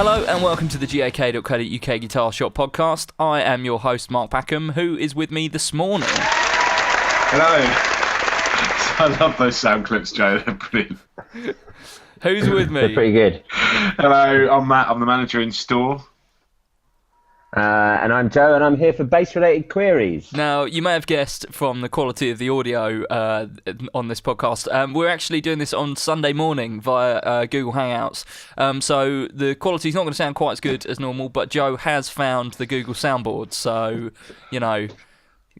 Hello and welcome to the gak.co.uk Guitar Shop podcast. I am your host Mark Packham, who is with me this morning. Hello. I love those sound clips, Joe. They're brilliant. Who's with me? They're pretty good. Hello, I'm Matt. I'm the manager in store. And I'm Joe, and I'm here for bass-related queries. Now, you may have guessed from the quality of the audio on this podcast, we're actually doing this on Sunday morning via Google Hangouts. So the quality's not going to sound quite as good as normal, but Joe has found the Google soundboard, so, you know,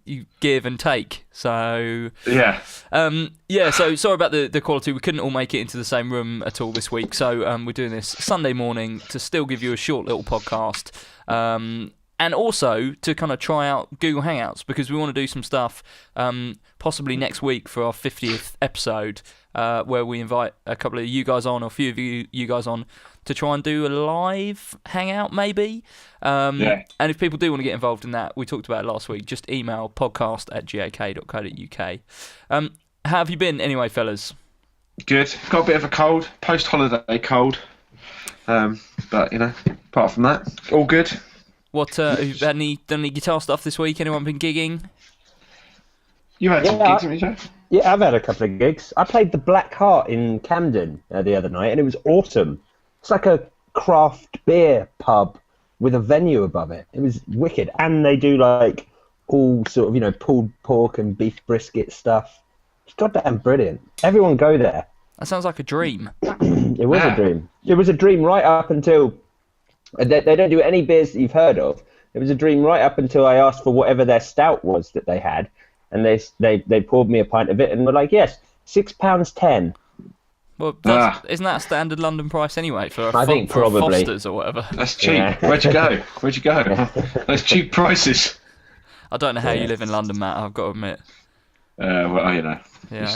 you give and take. So Yeah. So sorry about the quality. We couldn't all make it into the same room at all this week, so we're doing this Sunday morning to still give you a short little podcast. And also to kind of try out Google Hangouts, because we want to do some stuff possibly next week for our 50th episode, where we invite a couple of you guys on, or a few of you guys on, to try and do a live hangout maybe. And if people do want to get involved in that, we talked about it last week, just email podcast@gak.co.uk. How have you been anyway, fellas? Good. Got a bit of a cold, post-holiday cold. But, you know, apart from that, all good. What, have you had done any guitar stuff this week? Anyone been gigging? You had some gigs, haven't you, Joe? Yeah, I've had a couple of gigs. I played the Black Heart in Camden the other night, and it was awesome. It's like a craft beer pub with a venue above it. It was wicked. And they do, like, all sort of, you know, pulled pork and beef brisket stuff. It's goddamn brilliant. Everyone go there. That sounds like a dream. It was a dream. It was a dream right up until... They don't do any beers that you've heard of. It was a dream right up until I asked for whatever their stout was that they had, and they poured me a pint of it and were like, yes, £6.10. Well, isn't that a standard London price anyway for I think probably. Foster's or whatever? That's cheap. Yeah. Where'd you go? That's cheap prices. I don't know how you live in London, Matt, I've got to admit. Well, you know. Yeah.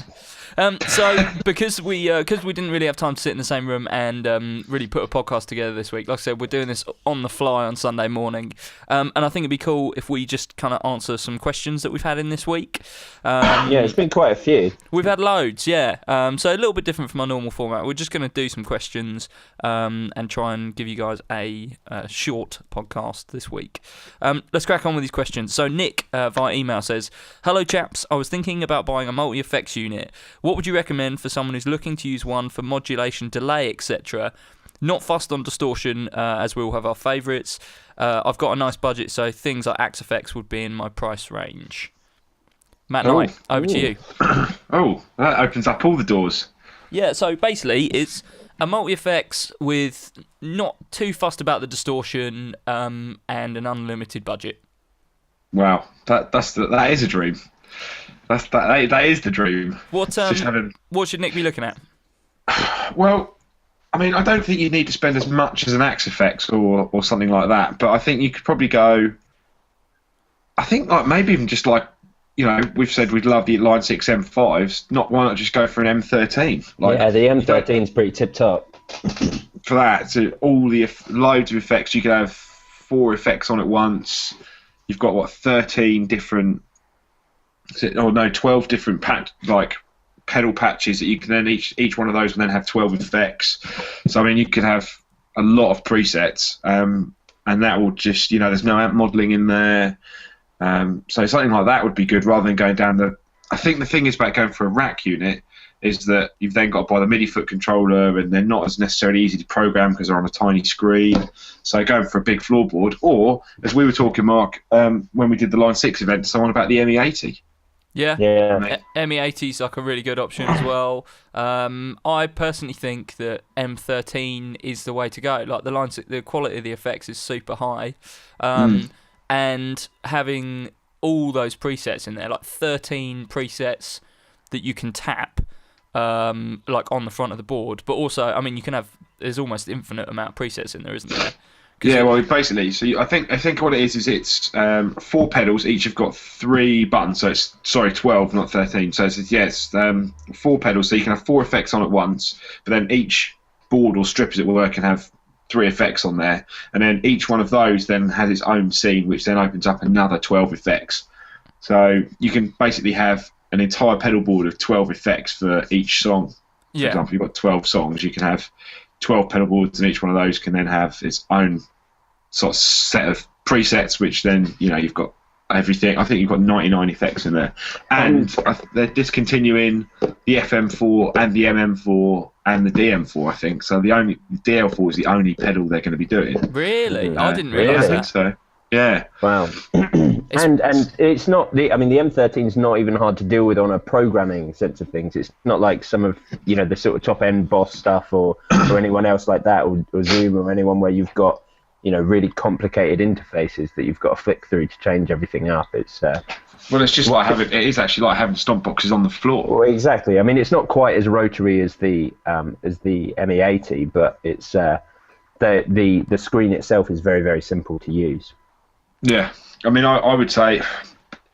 So because we didn't really have time to sit in the same room and really put a podcast together this week, like I said, we're doing this on the fly on Sunday morning, and I think it'd be cool if we just kind of answer some questions that we've had in this week. Yeah, it's been quite a few. We've had loads, yeah. So a little bit different from our normal format. We're just going to do some questions and try and give you guys a short podcast this week. Let's crack on with these questions. So Nick via email says, "Hello chaps, I was thinking about buying a multi-effects unit. What would you recommend for someone who's looking to use one for modulation, delay, etc.? Not fussed on distortion, as we all have our favourites. I've got a nice budget, so things like Axe Effects would be in my price range." Matt Knight, over to you. Oh, that opens up all the doors. Yeah, so basically it's a multi-effects with not too fussed about the distortion and an unlimited budget. Wow, that is a dream. That is the dream. What should Nick be looking at? Well, I mean, I don't think you need to spend as much as an Axe Effects or something like that, but I think you could probably go. I think like maybe even just like, you know, we've said we'd love the Line 6 M5s. Why not just go for an M13? Like, yeah, the M13's pretty tip top. For that, so all the loads of effects, you can have 4 effects on at once. You've got what 13 different. 12 different pedal patches that you can then each one of those will then have 12 effects. So I mean, you could have a lot of presets, and that will just, you know, there's no amp modelling in there. So something like that would be good rather than going down the. I think the thing is about going for a rack unit is that you've then got to buy the MIDI foot controller, and they're not as necessarily easy to program because they're on a tiny screen. So going for a big floorboard, or as we were talking, Mark, when we did the Line 6 event, someone about the ME80. Yeah. ME80 is like a really good option as well. I personally think that M13 is the way to go. Like the quality of the effects is super high, and having all those presets in there, like 13 presets that you can tap, like on the front of the board. But also, I mean, there's almost infinite amount of presets in there, isn't there? Yeah, well, basically, so I think what it is it's 4 pedals, each have got 3 buttons, so it's 12, not 13. So it's 4 pedals, so you can have 4 effects on at once, but then each board or strip, as it were, can have 3 effects on there, and then each one of those then has its own scene, which then opens up another 12 effects. So you can basically have an entire pedal board of 12 effects for each song. For example, you've got 12 songs, you can have 12 pedal boards, and each one of those can then have its own sort of set of presets, which then, you've got everything. I think you've got 99 effects in there. And they're discontinuing the FM4 and the MM4 and the DM4, I think. So the DL4 is the only pedal they're going to be doing. Really? I didn't realise I think so. Yeah. Wow. and it's not the M13 is not even hard to deal with on a programming sense of things. It's not like some of the sort of top end Boss stuff or anyone else like that, or Zoom or anyone where you've got really complicated interfaces that you've got to flick through to change everything up. It's it's just like having. It is actually like having stomp boxes on the floor. Well, exactly. I mean, it's not quite as rotary as the ME80, but it's the screen itself is very, very simple to use. Yeah, I mean, I would say,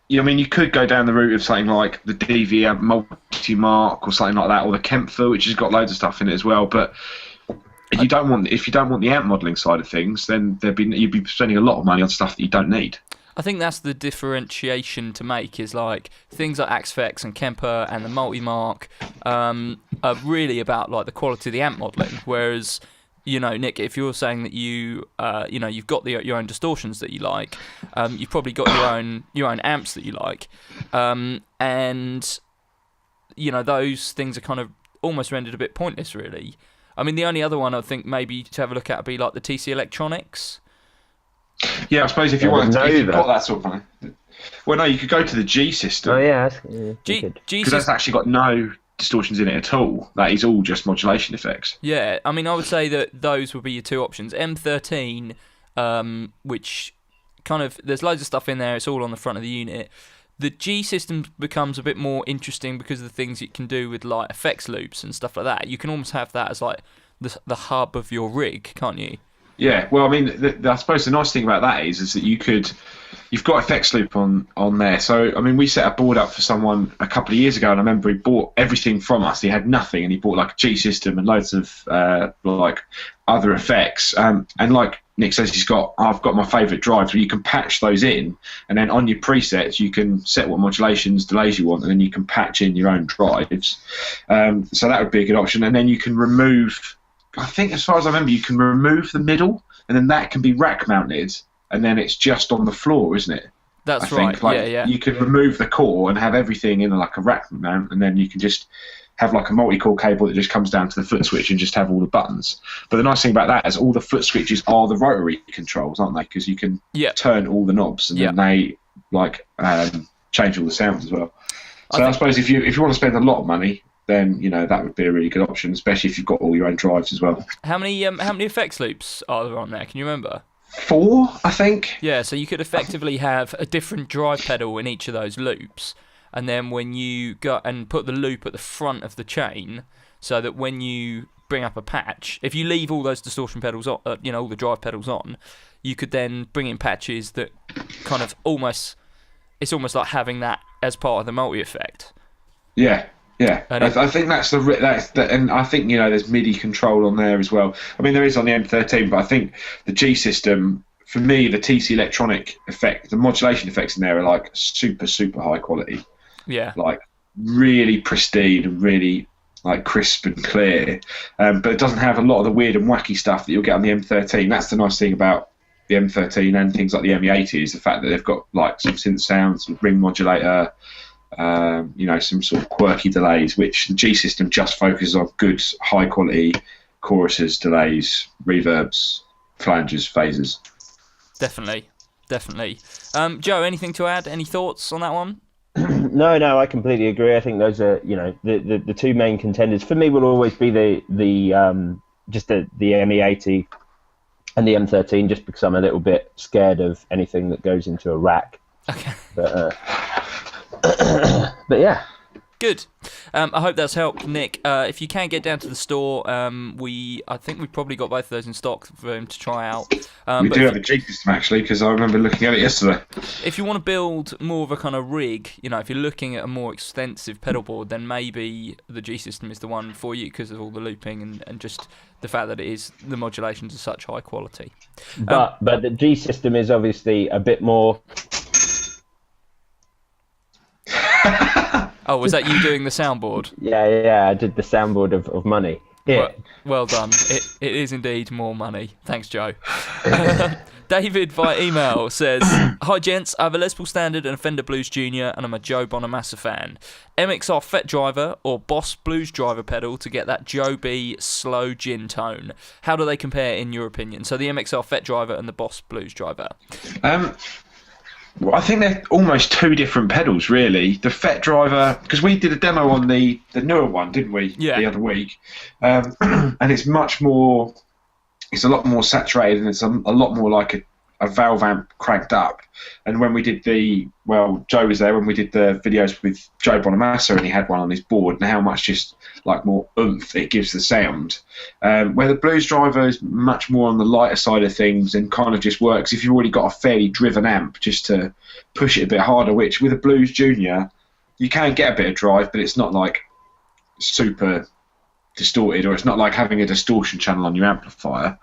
you could go down the route of something like the DV Multi-Mark or something like that, or the Kempfer, which has got loads of stuff in it as well. But if you don't want the amp modelling side of things, then you'd be spending a lot of money on stuff that you don't need. I think that's the differentiation to make, is like things like Axfex and Kemper and the Multi-Mark are really about like the quality of the amp modelling, whereas Nick, if you're saying that you've got your own distortions that you like, you've probably got your own amps that you like, and those things are kind of almost rendered a bit pointless, really. I mean, the only other one I think maybe to have a look at would be like the TC Electronics. Yeah, I suppose if you've got that sort of thing. Well, no, you could go to the G system. Oh yeah, because that's actually got no distortions in it at all. That is all just modulation effects. Yeah, I mean, I would say that those would be your two options. M13, which kind of, there's loads of stuff in there, it's all on the front of the unit. The G system becomes a bit more interesting because of the things it can do with like effects loops and stuff like that. You can almost have that as like the hub of your rig, can't you? Yeah, well, I mean, I suppose the nice thing about that is that you've got effects loop on there. So, I mean, we set a board up for someone a couple of years ago, and I remember he bought everything from us. He had nothing, and he bought like a G system and loads of like other effects. And like Nick says, I've got my favourite drives where you can patch those in, and then on your presets you can set what modulations, delays you want, and then you can patch in your own drives. So that would be a good option. And then you can remove. I think, as far as I remember, you can remove the middle, and then that can be rack mounted, and then it's just on the floor, isn't it? That's right. Yeah. You can remove the core and have everything in like a rack mount, and then you can just have like a multi-core cable that just comes down to the foot switch and just have all the buttons. But the nice thing about that is all the foot switches are the rotary controls, aren't they? Because you can turn all the knobs, and then they like change all the sounds as well. So I suppose if you want to spend a lot of money, then that would be a really good option, especially if you've got all your own drives as well. How many effects loops are there on there? Can you remember? 4, I think. Yeah, so you could effectively have a different drive pedal in each of those loops, and then when you go and put the loop at the front of the chain, so that when you bring up a patch, if you leave all those distortion pedals on, all the drive pedals on, you could then bring in patches that kind of it's almost like having that as part of the multi effect. Yeah. Yeah, I think that's and I think there's MIDI control on there as well. I mean, there is on the M13, but I think the G system, for me, the TC electronic effect, the modulation effects in there are like super, super high quality. Yeah, like really pristine and really like crisp and clear. But it doesn't have a lot of the weird and wacky stuff that you'll get on the M13. That's the nice thing about the M13 and things like the ME80 is the fact that they've got like some synth sounds, some ring modulator. Some sort of quirky delays, which the G system just focuses on good, high quality choruses, delays, reverbs, flanges, phases. Definitely. Joe, anything to add? Any thoughts on that one? No, I completely agree. I think those are, the two main contenders for me will always be the ME80 and the M13, just because I'm a little bit scared of anything that goes into a rack. Okay. But yeah. Good. I hope that's helped, Nick. If you can get down to the store, I think we've probably got both of those in stock for him to try out. We do have a G system actually, because I remember looking at it yesterday. If you want to build more of a kind of rig, if you're looking at a more extensive pedal board, then maybe the G system is the one for you because of all the looping and just the fact that the modulations are such high quality. But the G system is obviously a bit more. Oh, was that you doing the soundboard? Yeah, I did the soundboard of money. Well done. It is indeed more money. Thanks, Joe. David via email says, "Hi gents, I have a Les Paul Standard and a Fender Blues Junior, and I'm a Joe Bonamassa fan. MXR Fet Driver or Boss Blues Driver pedal to get that Joe B slow gin tone. How do they compare in your opinion?" So the MXR Fet Driver and the Boss Blues Driver. Well, I think they're almost two different pedals, really. The Fet Driver, because we did a demo on the newer one, didn't we? Yeah. The other week, and it's much more. It's a lot more saturated, and it's a lot more like a valve amp cranked up. And when we did Joe was there when we did the videos with Joe Bonamassa, and he had one on his board, and how much just like more oomph it gives the sound. Where the Blues Driver is much more on the lighter side of things and kind of just works if you've already got a fairly driven amp, just to push it a bit harder, which with a Blues Junior, you can get a bit of drive, but it's not like super distorted, or it's not like having a distortion channel on your amplifier.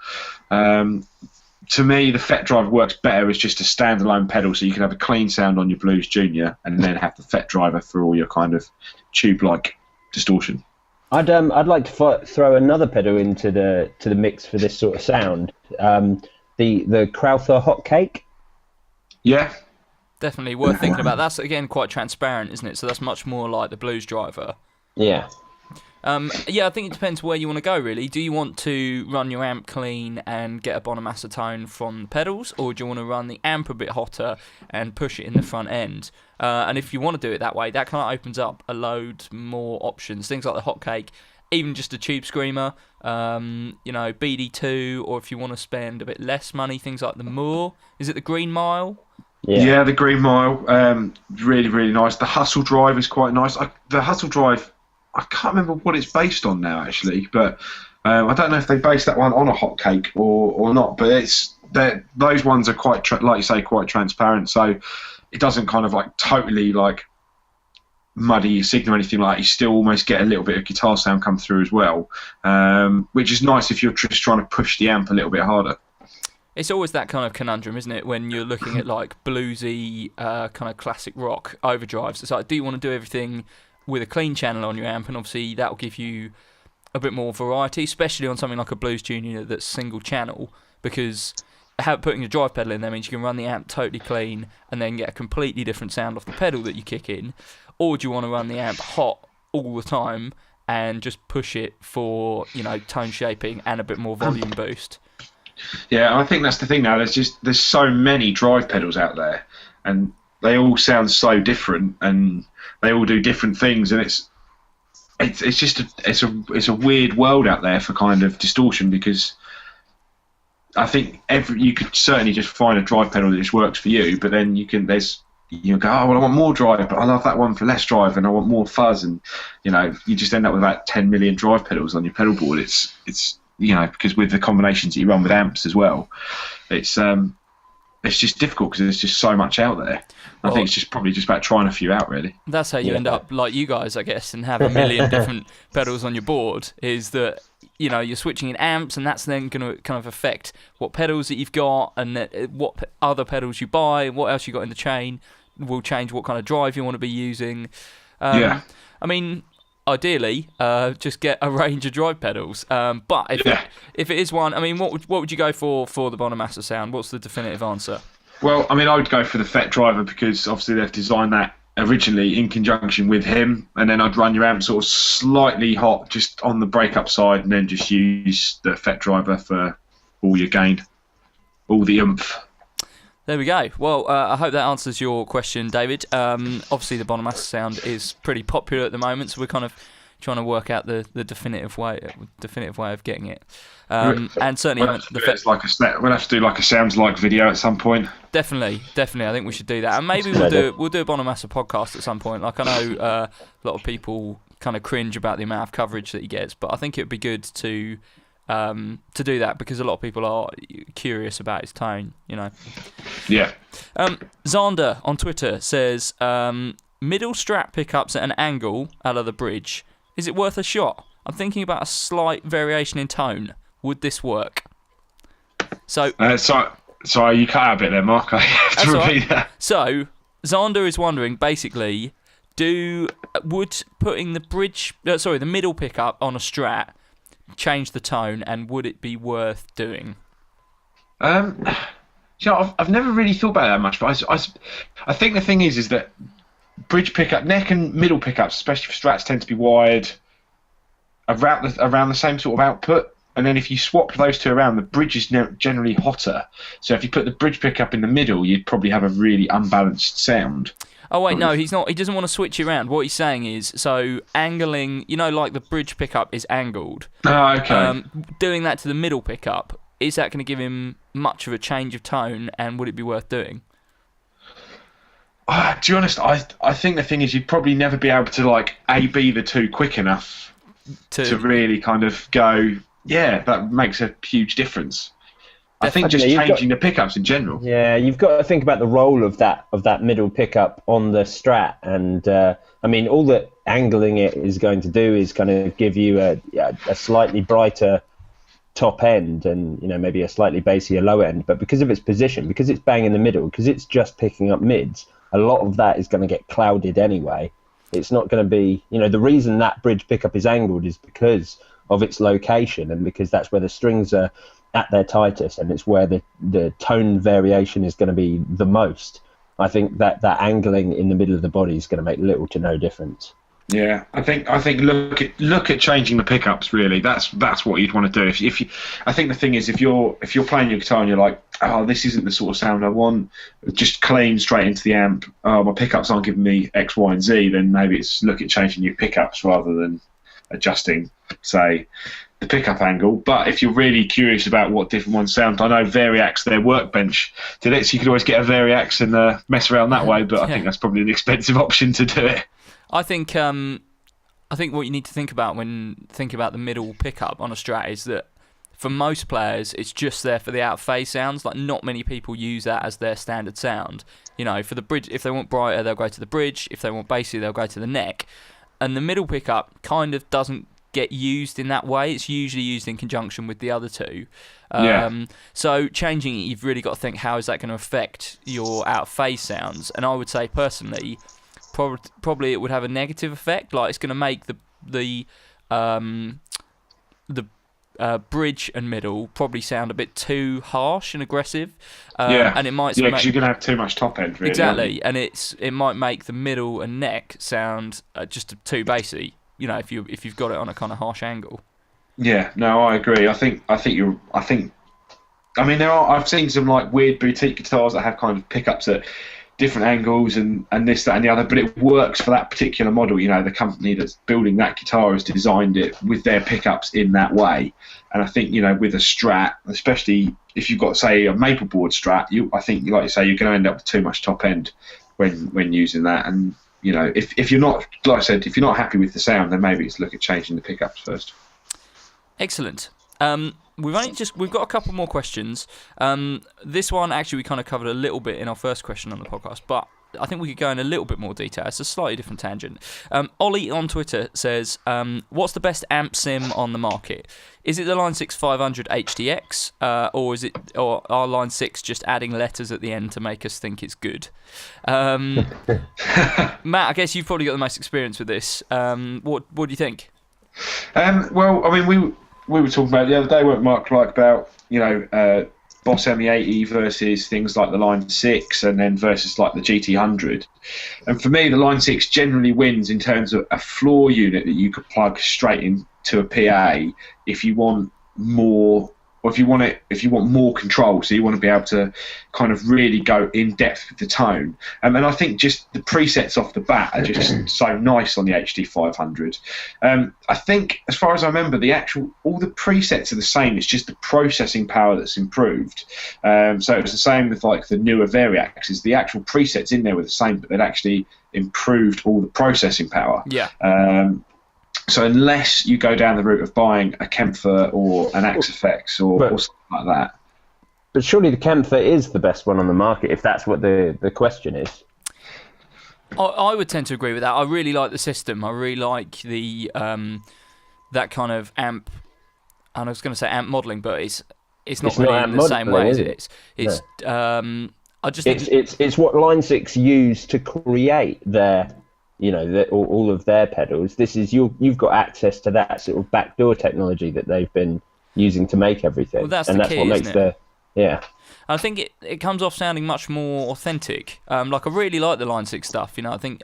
To me, the Fet Driver works better as just a standalone pedal, so you can have a clean sound on your Blues Junior and then have the Fet Driver for all your kind of tube-like distortion. I'd like to throw another pedal into the mix for this sort of sound. The Crowther Hot Cake. Yeah. Definitely worth thinking about. That's again quite transparent, isn't it? So that's much more like the Blues Driver. Yeah. Yeah, I think it depends where you want to go, really. Do you want to run your amp clean and get a Bonamassa tone from the pedals, or do you want to run the amp a bit hotter and push it in the front end? And if you want to do it that way, that kind of opens up a load more options. Things like the Hot Cake, even just a Tube Screamer, BD2, or if you want to spend a bit less money, things like the Moor. Is it the Green Mile? Yeah, the Green Mile, really, really nice. The Hustle Drive is quite nice. The Hustle Drive, I can't remember what it's based on now, actually, but I don't know if they based that one on a Hot Cake or not. But those ones are quite, like you say, quite transparent. So it doesn't kind of like totally like muddy your signal or anything like that. You still almost get a little bit of guitar sound come through as well, which is nice if you're just trying to push the amp a little bit harder. It's always that kind of conundrum, isn't it, when you're looking at like bluesy kind of classic rock overdrives. It's like, do you want to do everything with a clean channel on your amp? And obviously that will give you a bit more variety, especially on something like a Blues Junior that's single channel, because putting a drive pedal in there means you can run the amp totally clean and then get a completely different sound off the pedal that you kick in. Or do you want to run the amp hot all the time and just push it for, tone shaping and a bit more volume boost? Yeah, I think that's the thing now. There's so many drive pedals out there, and they all sound so different, and they all do different things, and it's a weird world out there for kind of distortion, because I think you could certainly just find a drive pedal that just works for you, but then you go, oh well, I want more drive, but I love that one for less drive, and I want more fuzz, and you just end up with about 10 million drive pedals on your pedal board. It's because with the combinations that you run with amps as well, it's just difficult because there's just so much out there. I think it's just probably just about trying a few out, really. That's how you end up like you guys, I guess, and have a million different pedals on your board, is that you're switching in amps, and that's then going to kind of affect what pedals that you've got, and what other pedals you buy, what else you got in the chain will change what kind of drive you want to be using. I mean, ideally, just get a range of drive pedals. But if it is one, I mean, what would you go for the Bonamassa sound? What's the definitive answer? Well, I mean, I would go for the Fet Driver, because obviously they've designed that originally in conjunction with him, and then I'd run your amp sort of slightly hot just on the breakup side, and then just use the Fet Driver for all your gain, all the oomph. There we go. Well, I hope that answers your question, David. Obviously, the Bonamassa sound is pretty popular at the moment, so we're kind of trying to work out the definitive way of getting it. And certainly, we'll have to do like a sounds like video at some point. Definitely. I think we should do that, and maybe we'll do a Bonamassa podcast at some point. Like, I know a lot of people kind of cringe about the amount of coverage that he gets, but I think it would be good to do that, because a lot of people are curious about his tone. Yeah. Xander on Twitter says, middle strap pickups at an angle out of the bridge. Is it worth a shot? I'm thinking about a slight variation in tone. Would this work? So, sorry, you cut out a bit there, Mark. I have to repeat that. So, Xander is wondering, basically, would putting the middle pickup on a Strat, change the tone, and would it be worth doing? I've never really thought about that much, but I think the thing is that bridge pickup, neck and middle pickups, especially for strats, tend to be wired around the same sort of output. And then if you swap those two around, the bridge is generally hotter. So if you put the bridge pickup in the middle, you'd probably have a really unbalanced sound. Oh wait, no, he's not. He doesn't want to switch it around. What he's saying is, so angling, like the bridge pickup is angled. Oh, okay. Doing that to the middle pickup, is that going to give him much of a change of tone, and would it be worth doing? To be honest, I think the thing is you'd probably never be able to A/B the two quick enough to really kind of go, yeah, that makes a huge difference. I think just changing the pickups in general. Yeah, you've got to think about the role of that middle pickup on the Strat, and all that angling it is going to do is kind of give you a slightly brighter top end, and maybe a slightly bassier low end. But because of its position, because it's bang in the middle, because it's just picking up mids, a lot of that is going to get clouded anyway. It's not going to be, the reason that bridge pickup is angled is because of its location, and because that's where the strings are at their tightest, and it's where the tone variation is going to be the most. I think that angling in the middle of the body is going to make little to no difference. Yeah, I think look at changing the pickups. Really, that's what you'd want to do. If you, I think the thing is, if you're playing your guitar and you're like, oh, this isn't the sort of sound I want, just clean straight into the amp. Oh, my pickups aren't giving me X, Y, and Z. Then maybe it's look at changing your pickups rather than adjusting, say, the pickup angle. But if you're really curious about what different ones sound, I know Variax, their Workbench did it, so you could always get a Variax and mess around that way. But I think that's probably an expensive option to do it. I think what you need to think about when thinking about the middle pickup on a Strat is that for most players it's just there for the out phase sounds. Like, not many people use that as their standard sound. For the bridge, if they want brighter, they'll go to the bridge. If they want bassy, they'll go to the neck. And the middle pickup kind of doesn't get used in that way. It's usually used in conjunction with the other two. So changing it, you've really got to think, how is that going to affect your out phase sounds? And I would say personally, probably it would have a negative effect. Like, it's going to make the bridge and middle probably sound a bit too harsh and aggressive. And it might because you're going to have too much top end. Really, exactly, and it might make the middle and neck sound just too bassy. If you've got it on a kind of harsh angle. Yeah, no, I agree. I've seen some weird boutique guitars that have kind of pickups at different angles and this, that, and the other, but it works for that particular model. The company that's building that guitar has designed it with their pickups in that way. And I think, with a Strat, especially if you've got, say, a maple board Strat, I think, like you say, you're going to end up with too much top end when using that. And if you're not, like I said, if you're not happy with the sound, then maybe it's look at changing the pickups first. Excellent. We've got a couple more questions. This one actually we kind of covered a little bit in our first question on the podcast, but I think we could go in a little bit more detail. It's a slightly different tangent. Ollie on Twitter says, "What's the best amp sim on the market? Is it the Line 6 500 HDX, or are Line 6 just adding letters at the end to make us think it's good?" Matt, I guess you've probably got the most experience with this. What do you think? We were talking about the other day, weren't Mark, about Boss ME80 versus things like the Line 6, and then versus the GT100. And for me, the Line 6 generally wins in terms of a floor unit that you could plug straight into a PA if you want more, or if you want more control. So you want to be able to kind of really go in depth with the tone. And I think just the presets off the bat are just so nice on the HD 500. I think, as far as I remember, all the presets are the same. It's just the processing power that's improved. So it was the same with the newer Variaxes. The actual presets in there were the same, but they'd actually improved all the processing power. Yeah. So unless you go down the route of buying a Kempfer or an Axe-Fx or something like that. But surely the Kempfer is the best one on the market, if that's what the question is. I would tend to agree with that. I really like the system. I really like the that kind of amp. And I was going to say amp modelling, but it's not really in the same way, is it? It's I just think it's what Line 6 used to create their all of their pedals. This is you've got access to that sort of backdoor technology that they've been using to make everything. Well, that's and the that's key, what makes isn't it? I think it comes off sounding much more authentic. Like I really like the Line 6 stuff. I think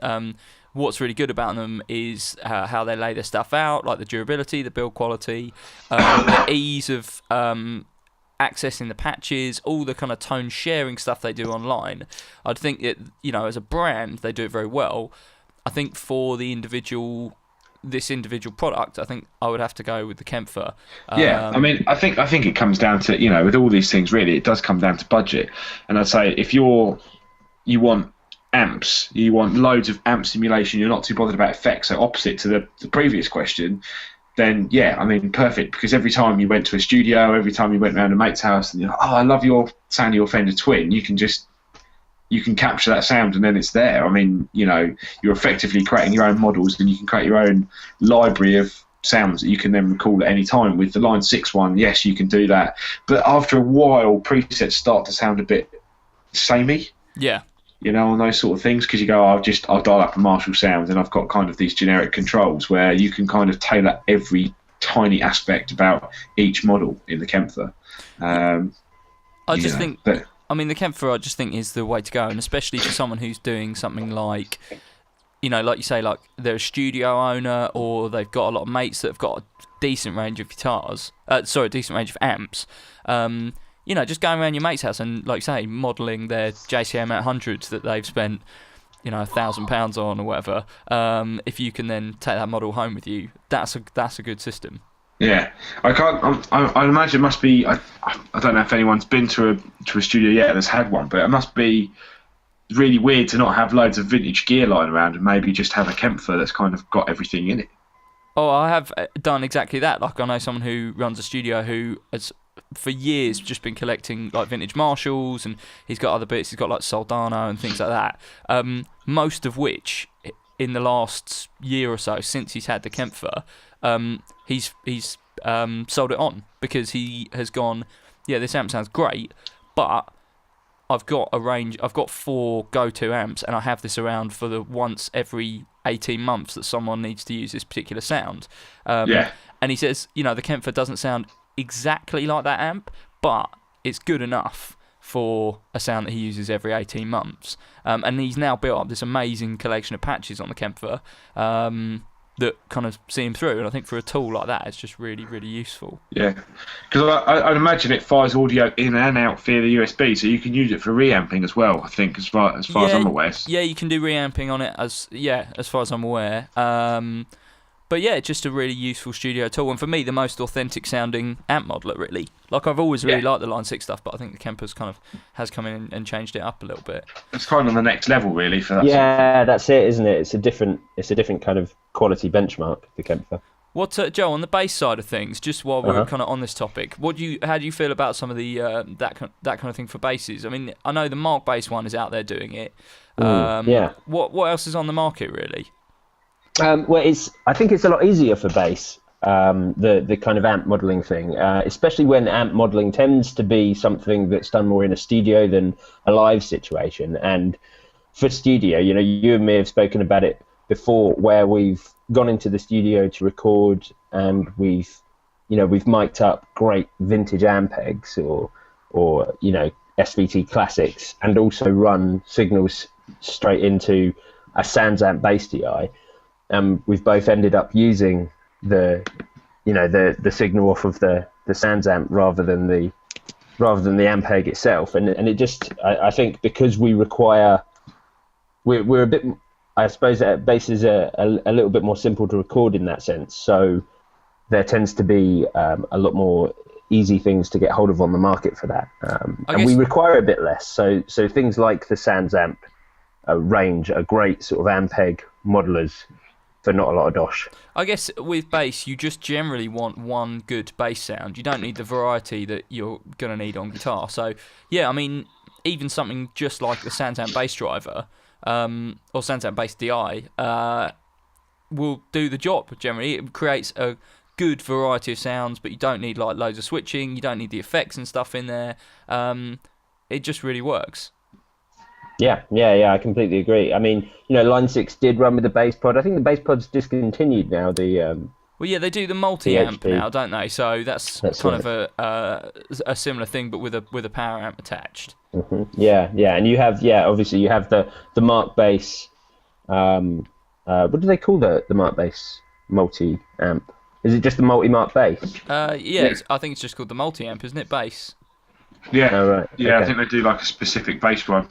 what's really good about them is how they lay their stuff out, like the durability, the build quality, the ease of accessing the patches, all the kind of tone sharing stuff they do online. I'd think it, as a brand, they do it very well. I think for this individual product, I think I would have to go with the Kempfer. Yeah, I mean, I think it comes down to, with all these things, really, it does come down to budget. And I'd say if you want amps, you want loads of amp simulation, you're not too bothered about effects, so opposite to the previous question, then yeah, I mean, perfect, because every time you went to a studio, every time you went around a mate's house and you're like, oh, I love your sound of your Fender Twin, you can capture that sound and then it's there. I mean, you're effectively creating your own models and you can create your own library of sounds that you can then recall at any time. With the Line 6 one, yes, you can do that. But after a while, presets start to sound a bit samey. Yeah. On those sort of things, because you go, I'll dial up a Marshall sound and I've got kind of these generic controls where you can kind of tailor every tiny aspect about each model in the Kempfer. The Kempfer, I just think, is the way to go, and especially for someone who's doing something like, like you say, like they're a studio owner or they've got a lot of mates that have got a decent range of decent range of amps. Just going around your mate's house and, like you say, modelling their JCM 800s that they've spent, £1,000 on or whatever. If you can then take that model home with you, that's a good system. Yeah, I imagine it must be. I don't know if anyone's been to a studio yet that's had one, but it must be really weird to not have loads of vintage gear lying around and maybe just have a Kempfer that's kind of got everything in it. Oh, I have done exactly that. Like, I know someone who runs a studio who has for years just been collecting like vintage Marshalls, and he's got other bits. He's got like Soldano and things like that. Most of which in the last year or so since he's had the Kempfer, he's sold it on because he has gone, yeah, this amp sounds great, but I've got a range. I've got 4 go-to amps, and I have this around for the once every 18 months that someone needs to use this particular sound. And he says, the Kempfer doesn't sound exactly like that amp, but it's good enough for a sound that he uses every 18 months. And he's now built up this amazing collection of patches on the Kempfer that kind of see him through. And I think for a tool like that, it's just really, really useful. Yeah, because I'd imagine it fires audio in and out via the USB, so you can use it for reamping as well, I think, as far as I'm aware. Yeah, you can do reamping on it, as far as I'm aware. But yeah, it's just a really useful studio tool, and for me, the most authentic sounding amp modeler, really. Like, I've always really liked the Line 6 stuff, but I think the Kemper's kind of has come in and changed it up a little bit. It's kind of the next level, really, for that. Yeah, that's it, isn't it? It's a different kind of quality benchmark, the Kemper. What, Joe, on the bass side of things, just while we're kind of on this topic, how do you feel about some of the that kind of thing for basses? I mean, I know the Mark Bass one is out there doing it. What else is on the market, really? I think it's a lot easier for bass, the kind of amp modelling thing, especially when amp modelling tends to be something that's done more in a studio than a live situation. And for studio, you and me have spoken about it before, where we've gone into the studio to record and we've mic'd up great vintage Ampegs or SVT classics, and also run signals straight into a SansAmp bass DI. We've both ended up using the signal off of the SansAmp rather than the Ampeg itself, and it just, I think, because we're a bit, I suppose that bass is a little bit more simple to record in that sense, so there tends to be a lot more easy things to get hold of on the market for that, and we require a bit less. So things like the SansAmp range are great sort of Ampeg modelers for not a lot of dosh. I guess with bass, you just generally want one good bass sound. You don't need the variety that you're going to need on guitar. So, yeah, I mean, even something just like the SansAmp bass driver or SansAmp bass DI will do the job, generally. It creates a good variety of sounds, but you don't need like loads of switching. You don't need the effects and stuff in there. It just really works. I completely agree. I mean, Line 6 did run with the bass pod. I think the bass pod's discontinued now. Well, yeah, they do the multi-amp now, don't they? So that's kind of a similar thing, but with a power amp attached. Yeah, and you have obviously you have the Mark bass. What do they call the Mark bass multi-amp? Is it just the multi-Mark bass? I think it's just called the multi-amp, isn't it? Bass. Yeah, Oh, right. yeah. Okay. I think they do like a specific bass one.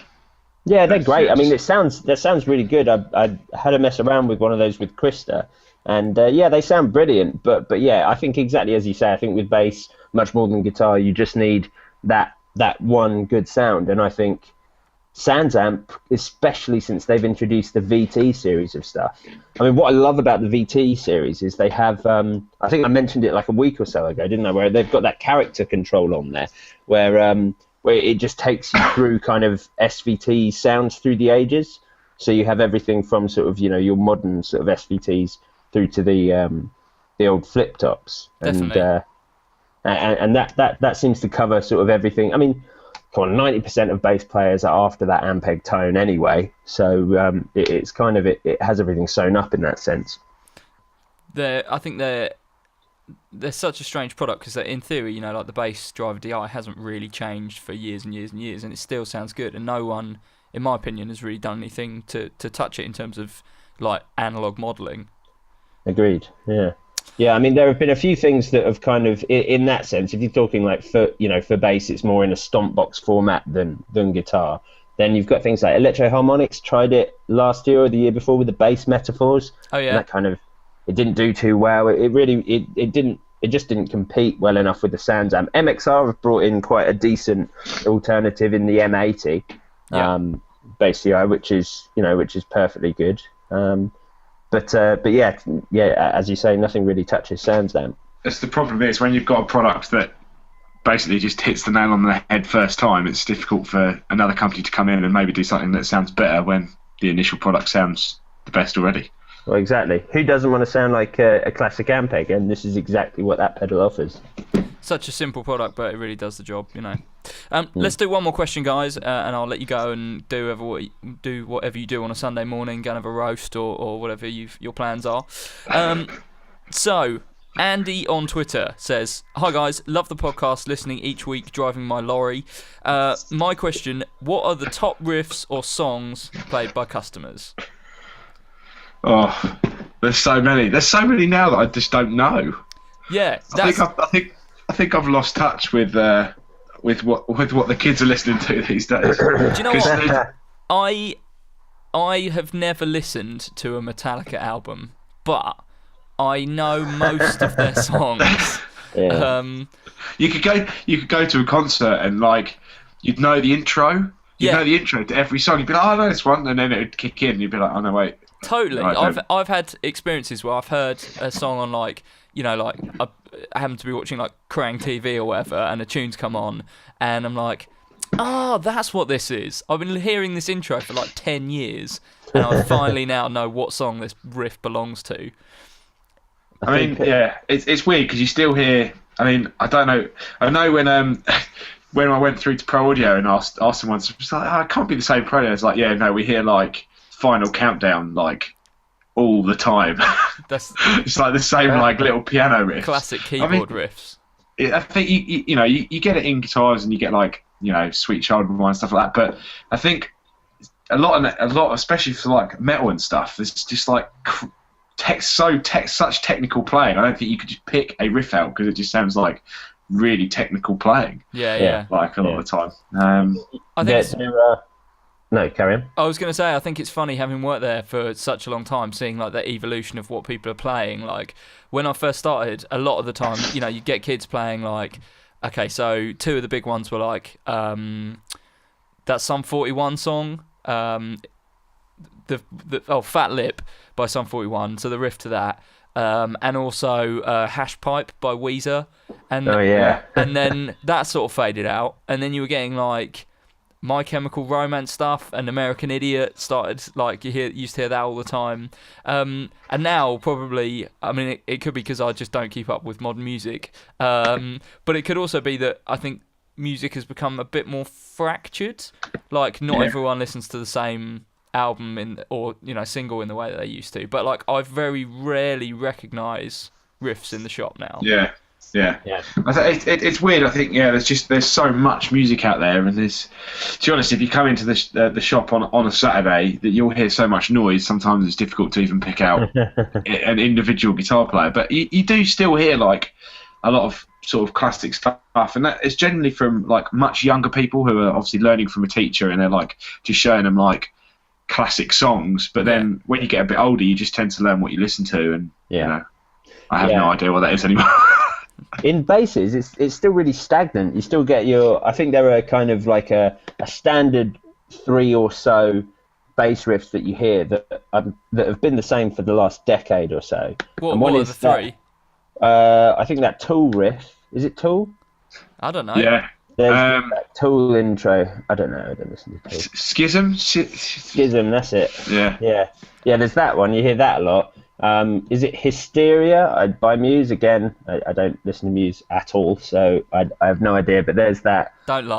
Yeah, they're great. I mean, that sounds really good. I had a mess around with one of those with Krista, and they sound brilliant. But yeah, I think exactly as you say. I think with bass, much more than guitar, you just need that one good sound. And I think SansAmp, especially since they've introduced the VT series of stuff. I mean, what I love about the VT series is they have. I think I mentioned it like a week or so ago, didn't I? Where they've got that character control on there, where it just takes you through kind of SVT sounds through the ages. So you have everything from sort of your modern sort of SVTs through to the old flip tops, Definitely. and that seems to cover sort of everything. I mean, come on, 90% of bass players are after that Ampeg tone anyway, so it's kind of it has everything sewn up in that sense. I think they're such a strange product because in theory, like the bass driver DI hasn't really changed for years and years and years, and it still sounds good. And no one, in my opinion, has really done anything to touch it in terms of like analog modelling. Agreed. Yeah. I mean, there have been a few things that have kind of, in that sense, if you're talking like for bass, it's more in a stomp box format than guitar. Then you've got things like Electro Harmonics tried it last year or the year before with the bass metaphors. Oh yeah. And that kind of, it didn't do too well. It just didn't compete well enough with the SansAmp. MXR have brought in quite a decent alternative in the M80 bass DI, which is perfectly good. But yeah, as you say, nothing really touches SansAmp. That's the problem is when you've got a product that basically just hits the nail on the head first time, it's difficult for another company to come in and maybe do something that sounds better when the initial product sounds the best already. Well, exactly. Who doesn't want to sound like a classic Ampeg? And this is exactly what that pedal offers. Such a simple product, but it really does the job, Let's do one more question, guys, and I'll let you go and do whatever you do on a Sunday morning, go and have a roast or whatever your plans are. So, Andy on Twitter says, "Hi guys, love the podcast, listening each week driving my lorry. My question, what are the top riffs or songs played by customers?" Oh, there's so many. There's so many now that I just don't know. Yeah, I think I've lost touch with what the kids are listening to these days. Do you know what? I have never listened to a Metallica album, but I know most of their songs. Yeah. You could go to a concert and like you'd know the intro. You'd know the intro to every song. You'd be like, "Oh, I know this one," and then it would kick in. And you'd be like, "Oh no, wait." Totally. Right, I've had experiences where I've heard a song on like I happen to be watching like Kerrang TV or whatever, and a tune's come on, and I'm like, "Oh, that's what this is." I've been hearing this intro for like 10 years, and I finally now know what song this riff belongs to. I mean, yeah, it's weird because you still hear. I mean, I don't know. I know when when I went through to Pro Audio and asked someone, it's like, "Oh, it can't be the same Pro Audio." It's like, yeah, no, we hear like Final Countdown like all the time. It's like the same like little piano riffs, classic keyboard riffs. I think you get it in guitars and you get like Sweet Child of Mine and stuff like that. But I think a lot, especially for like metal and stuff, it's just like such technical playing. I don't think you could just pick a riff out because it just sounds like really technical playing. Yeah. Like a lot of the time. I think no, carry on. I was going to say, I think it's funny having worked there for such a long time, seeing like the evolution of what people are playing. Like when I first started, a lot of the time, you get kids playing like, okay, so two of the big ones were like that Sum 41 song, Fat Lip by Sum 41, so the riff to that, and also Hash Pipe by Weezer, and and then that sort of faded out, and then you were getting like My Chemical Romance stuff, and American Idiot started, like, used to hear that all the time. And now, probably, I mean, it could be because I just don't keep up with modern music. But it could also be that I think music has become a bit more fractured. Like, not everyone listens to the same album or single in the way that they used to. But like, I very rarely recognise riffs in the shop now. Yeah. It's weird. I think there's so much music out there, and to be honest, if you come into the shop on a Saturday, that you'll hear so much noise. Sometimes it's difficult to even pick out an individual guitar player. But you do still hear like a lot of sort of classic stuff, and that is generally from like much younger people who are obviously learning from a teacher, and they're like just showing them like classic songs. But then when you get a bit older, you just tend to learn what you listen to, and I have no idea what that is anymore. In basses, it's still really stagnant. You still get I think there are kind of like a standard 3 or so bass riffs that you hear that have been the same for the last decade or so. What are the 3? I think that Tool riff. Is it Tool? I don't know. Yeah. There's that Tool intro. I don't know. I don't listen to Tool. Schism? Schism, that's it. Yeah. Yeah, there's that one. You hear that a lot. Is it Hysteria by Muse? Again, I don't listen to Muse at all, so I have no idea, but there's that. Don't lie.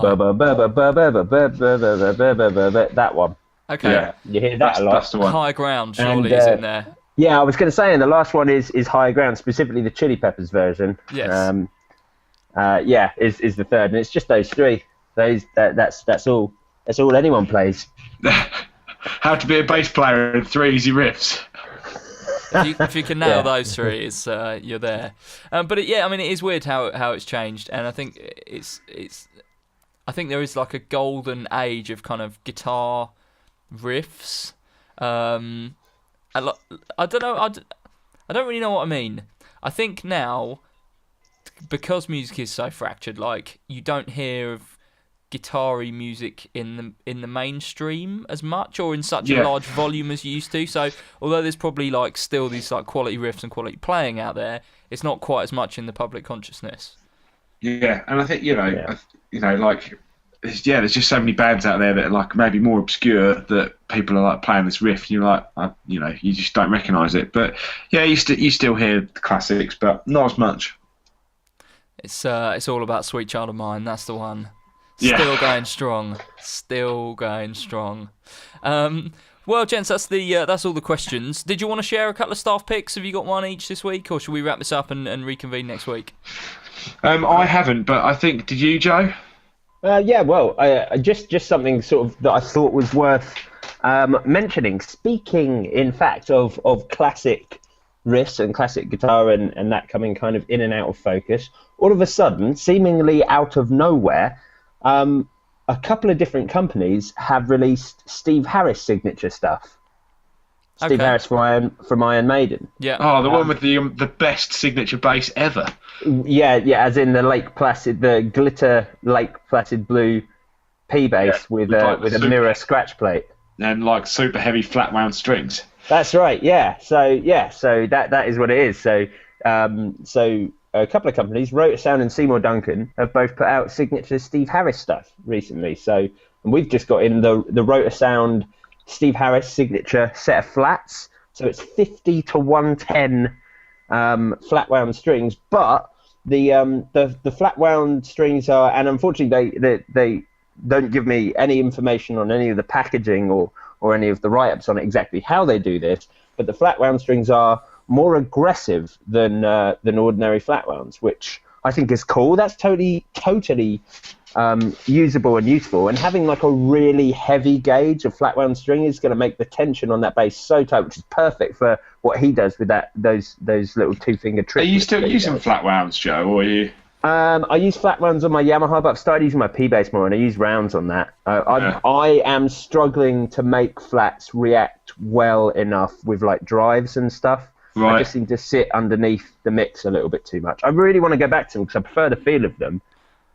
That one. Okay. Yeah, you hear that a lot. That's the one. High Ground surely is in there. Yeah, I was going to say, and the last one is High Ground, specifically the Chili Peppers version. Yes. Is the third, and it's just those 3. That's all. That's all anyone plays. How to be a bass player in 3 easy riffs. If you can nail those 3, it's you're there. But it is weird how it's changed, and I think I think there is like a golden age of kind of guitar riffs. I don't know. I don't really know what I mean. I think now, because music is so fractured, like you don't hear of guitar-y music in the mainstream as much, or in such a large volume as you used to. So although there's probably like still these like quality riffs and quality playing out there, it's not quite as much in the public consciousness. Yeah, and I think there's just so many bands out there that are like maybe more obscure that people are like playing this riff, and you're like, you just don't recognise it. But yeah, you still hear the classics, but not as much. It's all about Sweet Child of Mine. That's the one. Still going strong. Still going strong. Well, gents, that's all the questions. Did you want to share a couple of staff picks? Have you got one each this week, or should we wrap this up and reconvene next week? I haven't, but I think, did you, Joe? Just something sort of that I thought was worth mentioning. Speaking, in fact, of classic riffs and classic guitar and that coming kind of in and out of focus, all of a sudden, seemingly out of nowhere, a couple of different companies have released Steve Harris signature stuff. Steve Harris from Iron Maiden. Yeah. Oh, the one with the best signature bass ever. Yeah, as in the the glitter Lake Placid blue P bass with a mirror scratch plate and like super heavy flat wound strings. That's right. Yeah. So that is what it is. So a couple of companies, Rotor Sound and Seymour Duncan, have both put out signature Steve Harris stuff recently. So, and we've just got in the Rotor Sound Steve Harris signature set of flats. So it's 50 to 110 flat wound strings, but the flat wound strings are, and unfortunately they don't give me any information on any of the packaging or any of the write-ups on exactly how they do this, but the flat wound strings are more aggressive than ordinary flat wounds, which I think is cool. That's totally usable and useful. And having like a really heavy gauge of flat wound string is going to make the tension on that bass so tight, which is perfect for what he does with those little 2-finger tricks. Are you still using flat wounds, Joe, or are you? I use flat wounds on my Yamaha, but I've started using my P bass more, and I use rounds on that. I am struggling to make flats react well enough with like drives and stuff. Right. I just seem to sit underneath the mix a little bit too much. I really want to go back to them because I prefer the feel of them,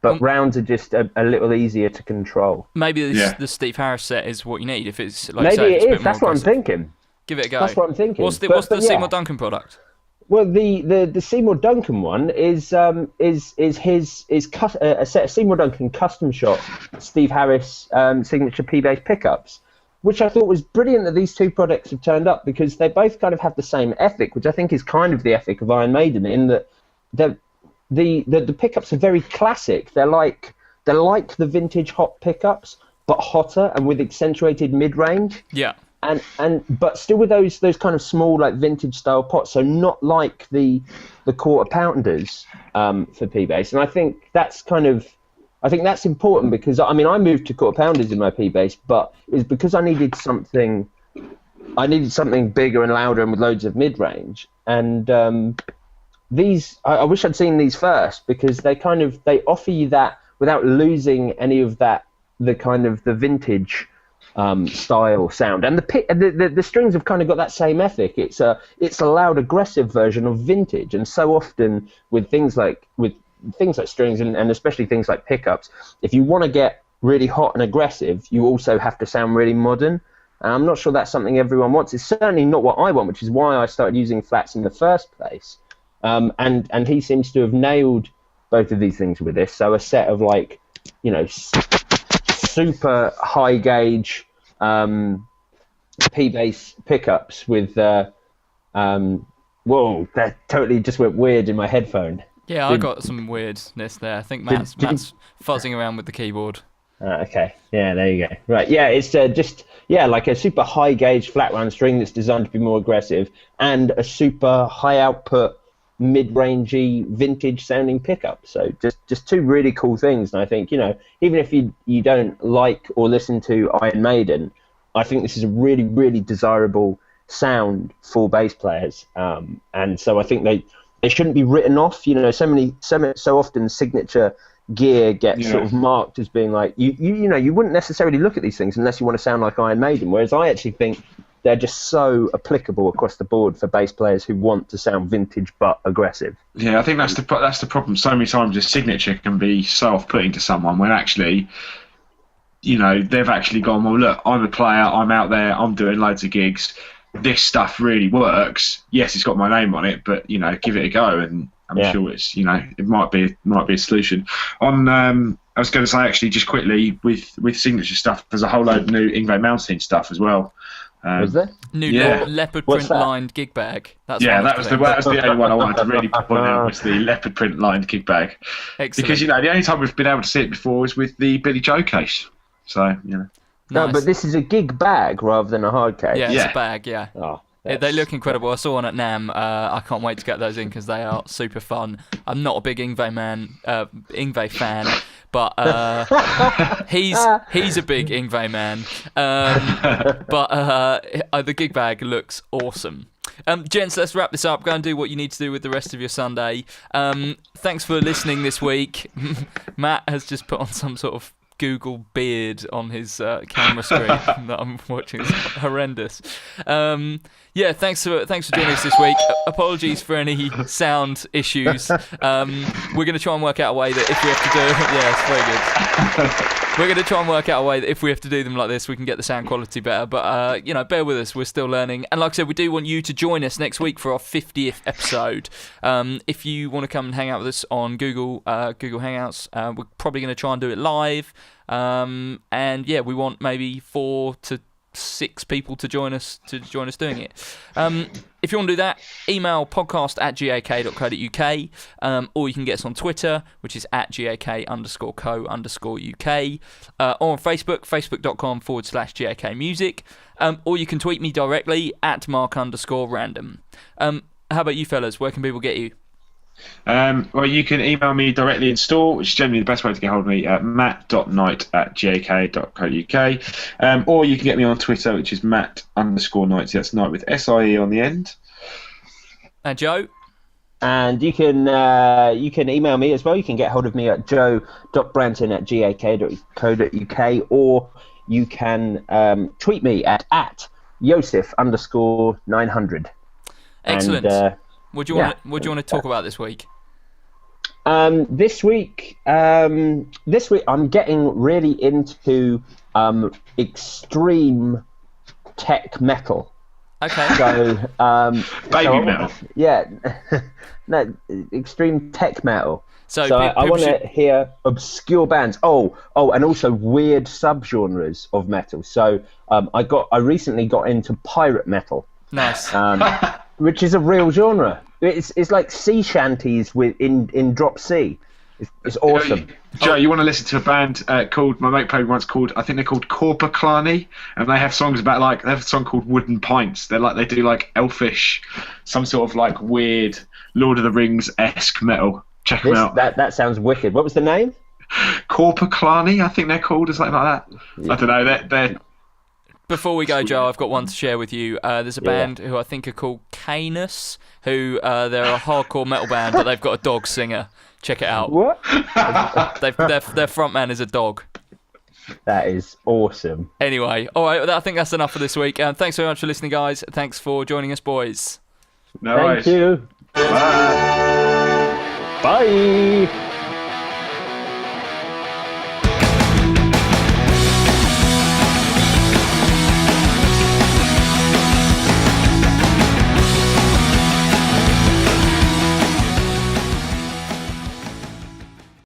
but rounds are just a little easier to control. Maybe the Steve Harris set is what you need. If it's like maybe it is. That's what I'm thinking. Give it a go. That's what I'm thinking. What's the Seymour Duncan product? Well, the Seymour Duncan one is a set of Seymour Duncan custom shot Steve Harris signature P bass pickups, which I thought was brilliant that these two products have turned up, because they both kind of have the same ethic, which I think is kind of the ethic of Iron Maiden, in that the pickups are very classic. They're they're like the vintage hot pickups, but hotter and with accentuated mid-range. Yeah. But still with those kind of small like vintage style pots, so not like the quarter pounders for P bass. And I think that's important because I moved to quarter pounders in my P bass, but it was because I needed something bigger and louder and with loads of mid range. And these I wish I'd seen these first, because they offer you that without losing any of that the vintage style sound, and the strings have kind of got that same ethic. It's a loud, aggressive version of vintage, and so often with things like strings and especially things like pickups, if you want to get really hot and aggressive, you also have to sound really modern. And I'm not sure that's something everyone wants. It's certainly not what I want, which is why I started using flats in the first place. And he seems to have nailed both of these things with this. So a set of super high gauge P bass pickups with whoa, that totally just went weird in my headphone. Yeah, I got some weirdness there. I think Matt's fuzzing around with the keyboard. Okay, yeah, there you go. Right, yeah, it's like a super high gauge flat round string that's designed to be more aggressive, and a super high output mid-rangey vintage sounding pickup. So just two really cool things. And I think, even if you don't like or listen to Iron Maiden, I think this is a really, really desirable sound for bass players. And so I think they shouldn't be written off. So often signature gear gets sort of marked as being like, you wouldn't necessarily look at these things unless you want to sound like Iron Maiden, whereas I actually think they're just so applicable across the board for bass players who want to sound vintage but aggressive. Yeah, I think that's the problem. So many times a signature can be so off-putting to someone when actually, they've actually gone, well, look, I'm a player, I'm out there, I'm doing loads of gigs. This stuff really works. Yes, it's got my name on it, but give it a go, and I'm sure it's it might be a solution. I was going to say actually just quickly with signature stuff, there's a whole load of new Yngwie Malmsteen stuff as well. Was there? New leopard print lined gig bag. That was the only one I wanted to really point out, was the leopard print lined gig bag. Excellent. Because the only time we've been able to see it before was with the Billy Joe case. So Nice. No, but this is a gig bag rather than a hard case. Yeah, it's a bag. Yeah. Oh, they look incredible. I saw one at NAMM. I can't wait to get those in because they are super fun. I'm not a big Yngwie fan, but he's a big Yngwie man. But the gig bag looks awesome. Gents, let's wrap this up. Go and do what you need to do with the rest of your Sunday. Thanks for listening this week. Matt has just put on some sort of Google beard on his camera screen that I'm watching. It's horrendous. Thanks for joining us this week. Apologies for any sound issues. We're going to try and work out a way that if we have to do it's very good. We're going to try and work out a way that if we have to do them like this, we can get the sound quality better. But, bear with us. We're still learning. And like I said, we do want you to join us next week for our 50th episode. If you want to come and hang out with us on Google Hangouts, we're probably going to try and do it live. We want maybe 4 to 6 people to join us doing it. If you want to do that, email podcast@gak.co.uk, or you can get us on Twitter, which is @gak_co_uk, or on Facebook, facebook.com/GAK Music, or you can tweet me directly @Mark_random. How about you fellas? Where can people get you? Well, you can email me directly in store, which is generally the best way to get hold of me, at matt.knight@gak.co.uk, or you can get me on Twitter, which is matt_knight. That's Knight with SIE on the end. And Joe? And you can email me as well. You can get hold of me at joe.branton@gak.co.uk, or you can tweet me at Joseph_900. Excellent. What do you want to talk about this week? This week I'm getting really into extreme tech metal. Okay. So baby metal. Yeah. No, extreme tech metal. So I want to hear obscure bands. Oh, and also weird subgenres of metal. So I recently got into pirate metal. Nice. Which is a real genre. It's like sea shanties in drop C. It's awesome. Joe, you want to listen to a band called, my mate played once called, I think they're called Corpaclani, and they have songs about they have a song called Wooden Pints. They do like elfish, some sort of like weird Lord of the Rings-esque metal. Check them out. That sounds wicked. What was the name? Corpaclani, I think they're called, or something like that. Yeah. I don't know. They're Before we go, Joe, I've got one to share with you. There's a band who I think are called Canis, who they're a hardcore metal band, but they've got a dog singer. Check it out. What? Their front man is a dog. That is awesome. Anyway, all right, I think that's enough for this week. Thanks very much for listening, guys. Thanks for joining us, boys. No worries. Thank you. Bye. Bye.